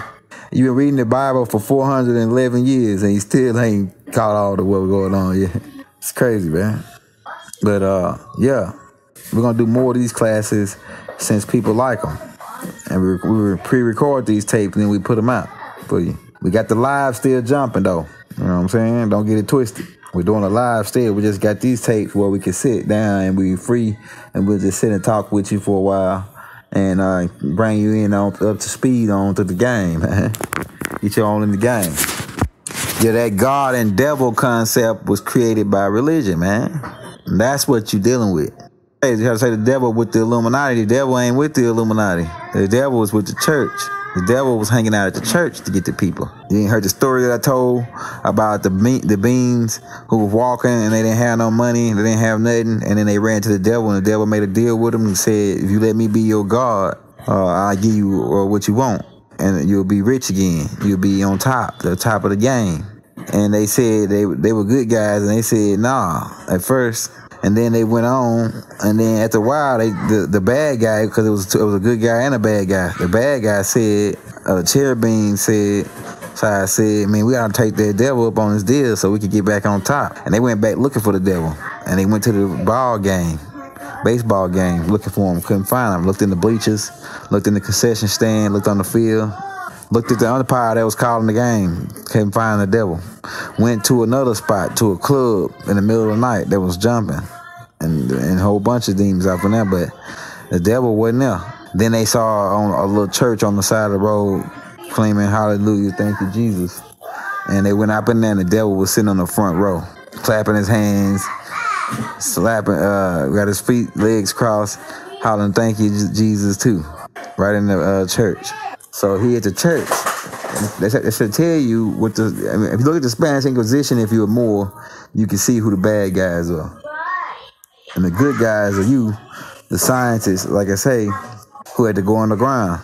You've been reading the Bible for 411 years and you still ain't caught all the what's going on yet. It's crazy, man. But yeah, we're gonna do more of these classes since people like them. And we pre-record these tapes and then we put them out for you. We got the live still jumping though. You know what I'm saying? Don't get it twisted. We're doing a live still. We just got these tapes where we can sit down and we free and we'll just sit and talk with you for a while and bring you in up to speed on to the game. Get you on in the game. Yeah, that God and devil concept was created by religion, man. And that's what you're dealing with. Hey, you have to say the devil with the Illuminati. The devil ain't with the Illuminati. The devil was with the church. The devil was hanging out at the church to get the people. You ain't heard the story that I told about the beings who were walking and they didn't have no money, they didn't have nothing, and then they ran to the devil and the devil made a deal with them and said, if you let me be your God, I'll give you what you want and you'll be rich again. You'll be on top, the top of the game. And they said they were good guys and they said, nah, at first. And then they went on, and then after a while, the bad guy, because it was a good guy and a bad guy. The bad guy said, Cherubim said, man, we gotta take that devil up on his deal so we could get back on top. And they went back looking for the devil, and they went to the ball game, baseball game looking for him. Couldn't find him. Looked in the bleachers, looked in the concession stand, looked on the field, looked at the umpire that was calling the game. Couldn't find the devil. Went to another spot, to a club in the middle of the night that was jumping. And a whole bunch of demons out from there, but the devil wasn't there. Then they saw on a little church on the side of the road claiming hallelujah, thank you, Jesus. And they went up in there and the devil was sitting on the front row, clapping his hands, slapping, got his feet, legs crossed, hollering, thank you, Jesus, too, right in the church. So he at the church. They should tell you what the, I mean, if you look at the Spanish Inquisition, if you're more, you can see who the bad guys are. And the good guys are you, the scientists, like I say, who had to go underground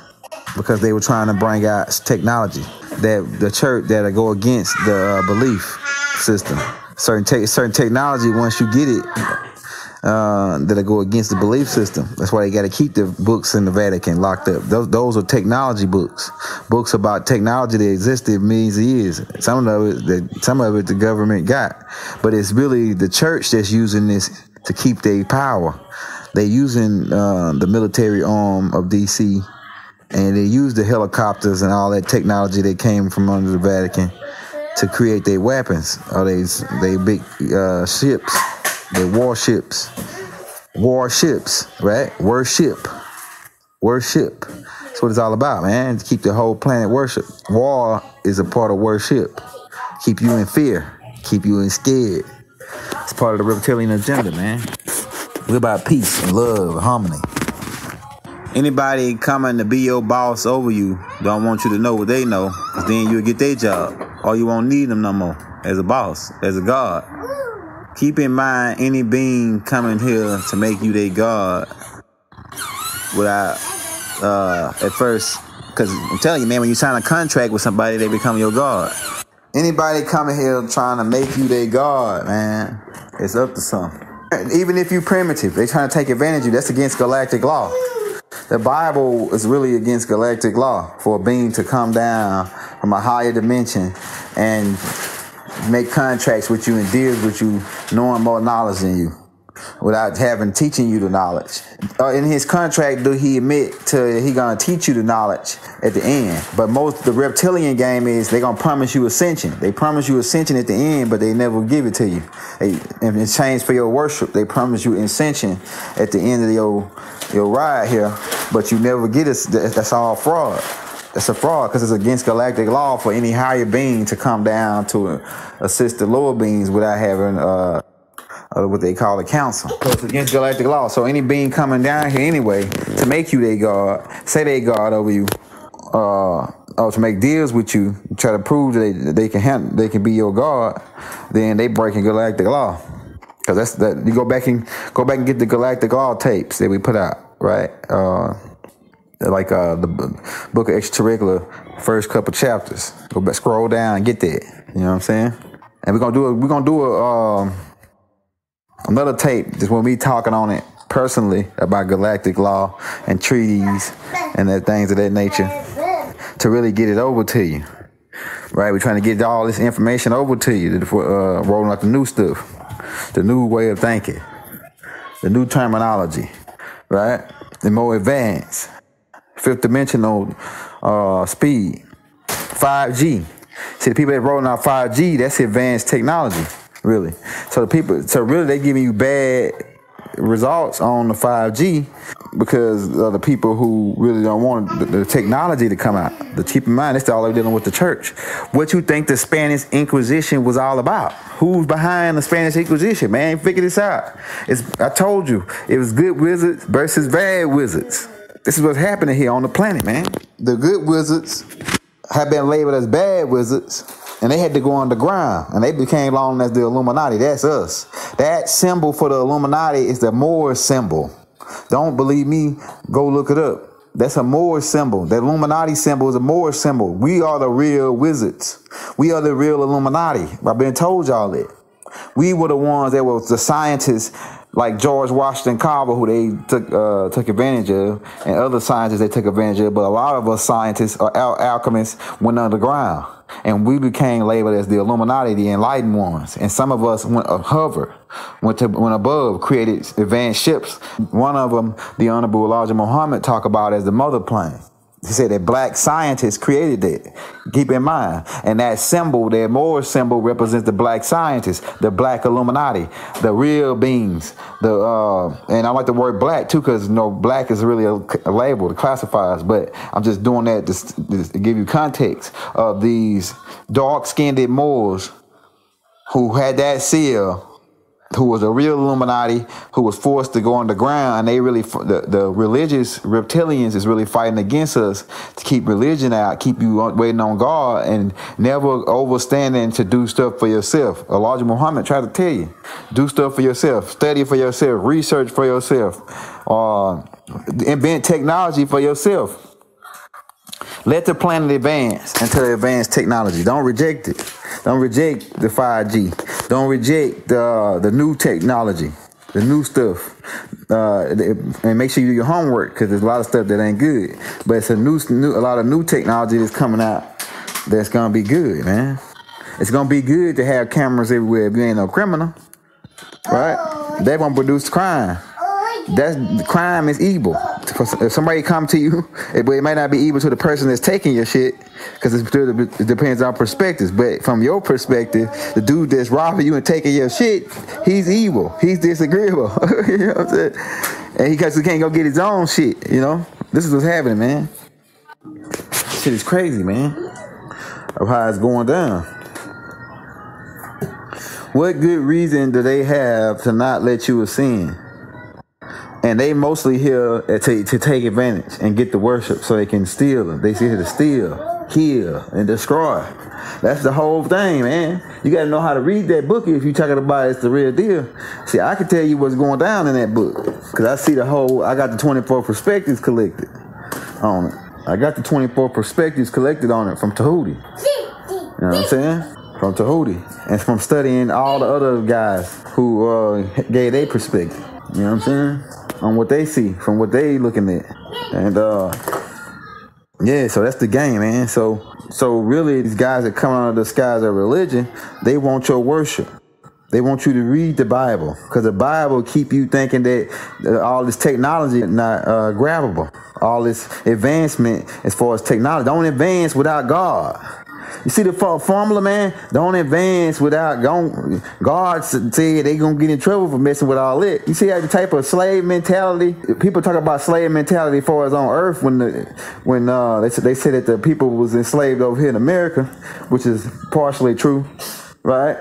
because they were trying to bring out technology that the church that'll go against the belief system. Certain technology, once you get it, that'll go against the belief system. That's why they got to keep the books in the Vatican locked up. Those are technology books about technology that existed millions of years. Some of it the government got, but it's really the church that's using this to keep their power. They using the military arm of DC, and they use the helicopters and all that technology that came from under the Vatican to create their weapons, or they big ships, their warships, right? Worship. That's what it's all about, man. To keep the whole planet worship. War is a part of worship. Keep you in fear, keep you in scared. It's part of the reptilian agenda, man. We're about peace and love and harmony. Anybody coming to be your boss over you don't want you to know what they know, because then you'll get their job, or you won't need them no more as a boss, as a god. Keep in mind, any being coming here to make you their god without, at first, because I'm telling you, man, when you sign a contract with somebody, they become your god. Anybody coming here trying to make you their god, man, it's up to something. Even if you primitive, they trying to take advantage of you. That's against galactic law. The Bible is really against galactic law for a being to come down from a higher dimension and make contracts with you and deals with you, knowing more knowledge than you, without teaching you the knowledge. In his contract, do he admit to he gonna teach you the knowledge at the end? But the reptilian game is they gonna promise you ascension. They promise you ascension at the end, but they never give it to you. In exchange for your worship, they promise you ascension at the end of your ride here, but you never get it. That's all fraud. That's a fraud because it's against galactic law for any higher being to come down to assist the lower beings without having what they call a council. So it's against galactic law. So any being coming down here anyway to make you their god, say they god over you, or to make deals with you, try to prove that they can be your god, then they breaking galactic law. Because that's that. You go back and get the galactic law tapes that we put out, right? Like the book of extracurricular, first couple chapters. Go back, scroll down, and get that. You know what I'm saying? And we're gonna do another tape just when we talking on it personally about galactic law and treaties and the things of that nature to really get it over to you. Right? We're trying to get all this information over to you, rolling out the new stuff, the new way of thinking, the new terminology, right? The more advanced, fifth dimensional speed, 5G. See, the people that rolling out 5G, that's advanced technology, really. So really they giving you bad results on the 5G because of the people who really don't want the technology to come out. But keep in mind, that's all they're dealing with the church. What you think the Spanish Inquisition was all about? Who's behind the Spanish Inquisition, man? Figure this out. I told you, it was good wizards versus bad wizards. This is what's happening here on the planet, man. The good wizards have been labeled as bad wizards, and they had to go underground, and they became known as the Illuminati. That's us. That symbol for the Illuminati is the Moor symbol. Don't believe me? Go look it up. That's a Moor symbol. The Illuminati symbol is a Moor symbol. We are the real wizards. We are the real Illuminati. I've been told y'all that. We were the ones that were the scientists like George Washington Carver, who they took advantage of, and other scientists they took advantage of. But a lot of us scientists or alchemists went underground. and we became labeled as the Illuminati, the enlightened ones. And some of us went above, created advanced ships. One of them, the Honorable Elijah Muhammad, talk about as the mother plane. He said that black scientists created that. Keep in mind. And that symbol, that Moorish symbol, represents the black scientists, the black Illuminati, the real beings. And I like the word black too, because black is really a label to classify us. But I'm just doing that to give you context of these dark-skinned Moors who had that seal, who was a real Illuminati, who was forced to go underground, and they really, the religious reptilians is really fighting against us to keep religion out, keep you waiting on God, and never overstanding to do stuff for yourself. Elijah Muhammad tried to tell you, do stuff for yourself, study for yourself, research for yourself, invent technology for yourself. Let the planet advance until it advance technology. Don't reject it. Don't reject the 5G. Don't reject the new technology, the new stuff. And make sure you do your homework, because there's a lot of stuff that ain't good. But it's a lot of new technology that's coming out that's gonna be good, man. It's gonna be good to have cameras everywhere if you ain't no criminal, right? They won't produce crime. Crime is evil. If somebody come to you, it might not be evil to the person that's taking your shit, because it depends on perspectives. But from your perspective, the dude that's robbing you and taking your shit, he's evil. He's disagreeable. You know what I'm saying? And he can't go get his own shit. You know, this is what's happening, man. Shit is crazy, man, of how it's going down. What good reason do they have to not let you ascend? And they mostly here to take advantage and get the worship so they can steal them. They here to steal, kill, and destroy. That's the whole thing, man. You got to know how to read that book if you're talking about it's the real deal. See, I can tell you what's going down in that book, because I see I got the 24 perspectives collected on it. I got the 24 perspectives collected on it from Tahuti. You know what I'm saying? From Tahuti. And from studying all the other guys who gave their perspective. You know what I'm saying? On what they see, from what they looking at. And yeah, so that's the game, man. So really, these guys that come under the skies of religion, they want your worship. They want you to read the Bible, because the Bible keep you thinking that all this technology is not grabbable. All this advancement as far as technology. Don't advance without God. You see the formula, man? Don't advance without God said they gonna get in trouble for messing with all it. You see how the type of slave mentality? People talk about slave mentality as far as on Earth when they say that the people was enslaved over here in America, which is partially true, right?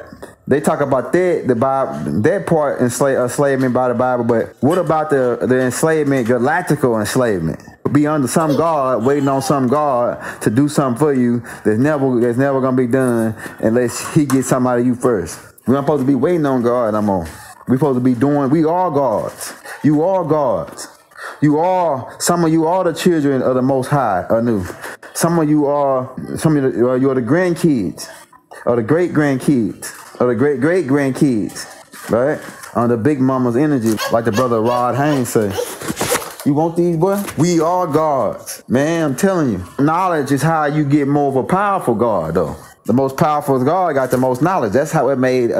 They talk about the Bible, that part enslavement by the Bible, but what about the enslavement, galactical enslavement? Be under some God, waiting on some God to do something for you that's never gonna be done unless he gets something out of you first. We're not supposed to be waiting on God no more. We're supposed to be we are gods. You are gods. Some of you are the children of the Most High, anew. Some of you are the grandkids, or the great-grandkids, or the great-great-grandkids, right? On the big mama's energy, like the brother Rod Haynes say. You want these, boy? We are gods. Man, I'm telling you. Knowledge is how you get more of a powerful God, though. The most powerful God got the most knowledge. That's how it made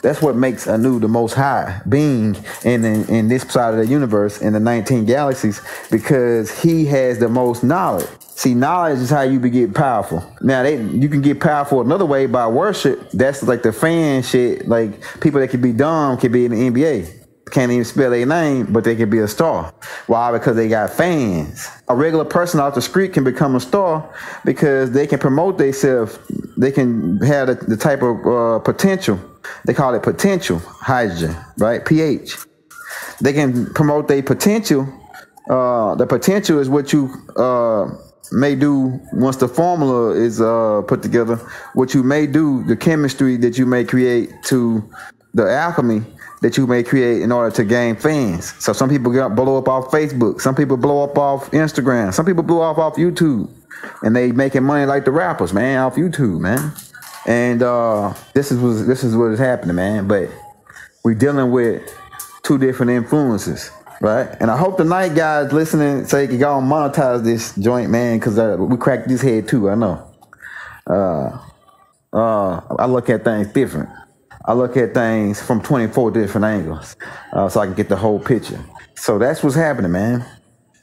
that's what makes Anu the most high being in this side of the universe, in the 19 galaxies, because he has the most knowledge. See, knowledge is how you get powerful. Now, you can get powerful another way by worship. That's like the fan shit. Like, people that can be dumb can be in the NBA. Can't even spell their name, but they can be a star. Why? Because they got fans. A regular person off the street can become a star because they can promote themselves. They can have the type of potential. They call it potential hydrogen, right? pH. They can promote their potential. The potential is what you may do once the formula is put together. What you may do, the chemistry that you may create to the alchemy that you may create in order to gain fans. So some people blow up off Facebook. Some people blow up off Instagram. Some people blow up off YouTube. And they making money like the rappers, man, off YouTube, man. And this is what is happening, man. But we're dealing with two different influences, right? And I hope the night guys listening so they can go and monetize this joint, man, because we cracked this head too, I know. I look at things different. I look at things from 24 different angles, so I can get the whole picture. So that's what's happening, man.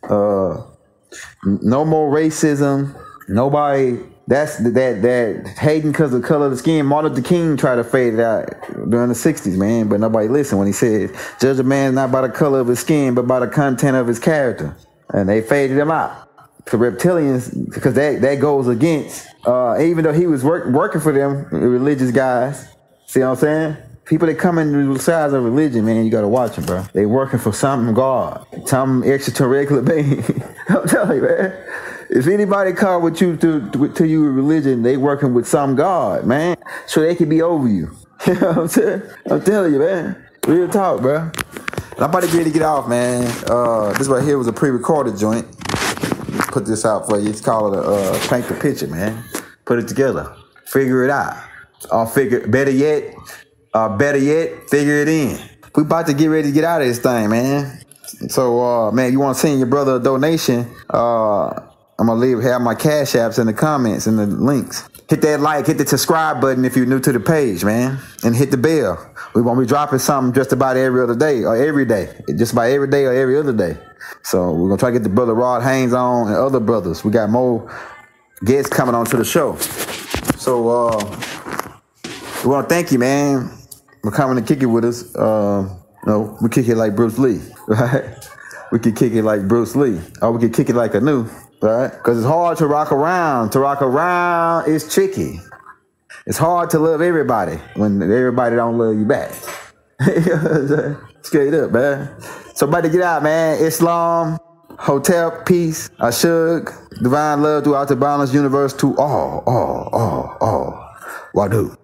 No more racism. Nobody. That's that hating because of the color of the skin. Martin Luther King tried to fade it out during the 60s, man, but nobody listened when he said, judge a man not by the color of his skin, but by the content of his character. And they faded him out. The reptilians, because that goes against, even though he was working for them, religious guys. See what I'm saying? People that come in the sides of religion, man, you gotta watch them, bro. They working for something God, some extraterrestrial being. I'm telling you, man. If anybody come with you to you with religion, they working with some God, man. So they can be over you. You know what I'm saying? I'm telling you, man. Real talk, bro. And I'm about to get ready to get off, man. This right here was a pre-recorded joint. Put this out for you. It's called Paint the Picture, man. Put it together. Figure it out. Better yet, figure it in. We about to get ready to get out of this thing, man. So, man, you want to send your brother a donation, I'm going to have my Cash Apps in the comments and the links. Hit that like, hit the subscribe button if you're new to the page, man. And hit the bell. We're going to be dropping something just about every other day or every day. Just about every day or every other day. So we're going to try to get the brother Rod Haynes on and other brothers. We got more guests coming on to the show. So we want to thank you, man, for coming to kick it with us. We kick it like Bruce Lee, right? We can kick it like Bruce Lee. Or we can kick it like Anu, right? Because it's hard to rock around. To rock around is tricky. It's hard to love everybody when everybody don't love you back. Straight up, man. So about to get out, man. Islam, Hotep, peace, Ashug, divine love throughout the boundless universe to all. Wadu.